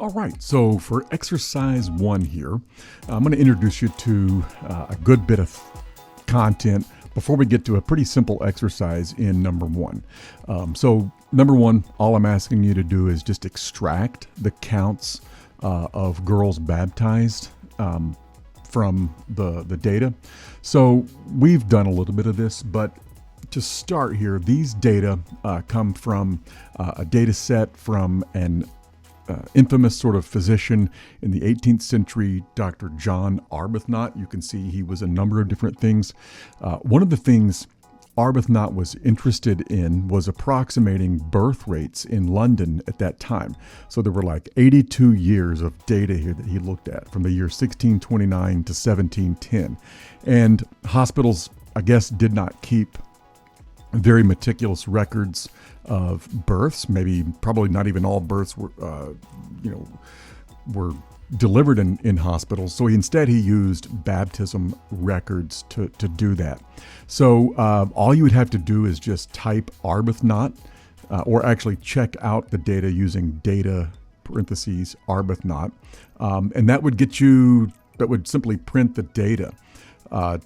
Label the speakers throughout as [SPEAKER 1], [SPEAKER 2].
[SPEAKER 1] All right, so for exercise 1 here, I'm going to introduce you to a good bit of content before we get to a pretty simple exercise in number 1. So number 1, all I'm asking you to do is just extract the counts of girls baptized from the data. So we've done a little bit of this, but to start here, these data come from a data set from an infamous sort of physician in the 18th century, Dr. John Arbuthnot. You can see he was a number of different things. One of the things Arbuthnot was interested in was approximating birth rates in London at that time. So there were like 82 years of data here that he looked at from the year 1629 to 1710. And hospitals, I guess, did not keep very meticulous records of births. Probably not even all births were delivered in hospitals. So instead he used baptism records to do that. So all you would have to do is just type Arbuthnot, or actually check out the data using data parentheses Arbuthnot, and that would simply print the data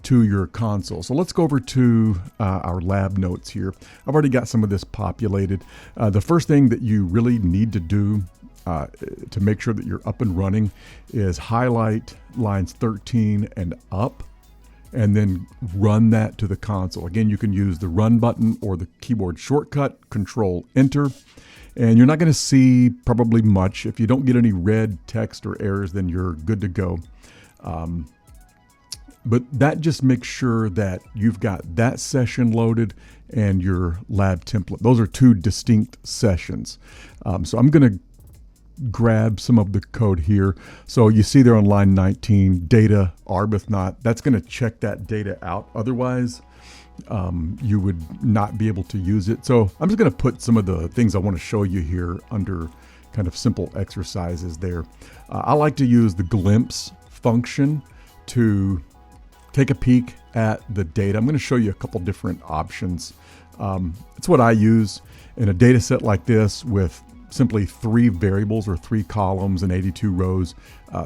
[SPEAKER 1] to your console. So let's go over to our lab notes here. I've already got some of this populated. The first thing that you really need to do to make sure that you're up and running is highlight lines 13 and up, and then run that to the console. Again, you can use the run button or the keyboard shortcut, Control Enter, and you're not going to see probably much. If you don't get any red text or errors, then you're good to go. But that just makes sure that you've got that session loaded and your lab template. Those are two distinct sessions. So I'm going to grab some of the code here. So you see there on line 19, data Arbuthnot. That's going to check that data out. Otherwise, you would not be able to use it. So I'm just going to put some of the things I want to show you here under kind of simple exercises there. I like to use the glimpse function to take a peek at the data. I'm going to show you a couple different options. It's what I use in a data set like this with simply 3 variables or 3 columns and 82 rows.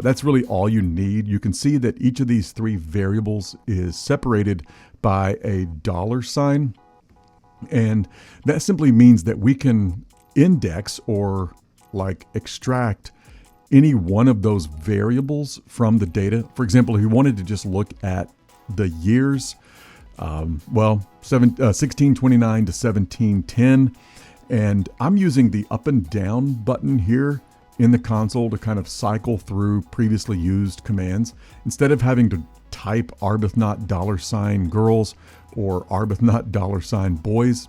[SPEAKER 1] That's really all you need. You can see that each of these 3 variables is separated by a $sign. And that simply means that we can index or extract any one of those variables from the data. For example, if you wanted to just look at the years, 1629 to 1710, and I'm using the up and down button here in the console to kind of cycle through previously used commands. Instead of having to type Arbuthnot $sign girls or Arbuthnot $boys,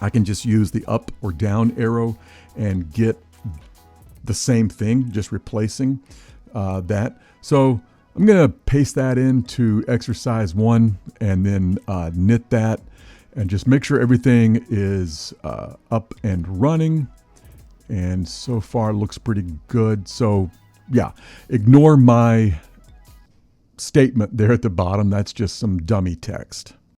[SPEAKER 1] I can just use the up or down arrow and get the same thing, just replacing that. So I'm going to paste that into exercise 1 and then knit that and just make sure everything is up and running. And so far it looks pretty good. So yeah, ignore my statement there at the bottom. That's just some dummy text.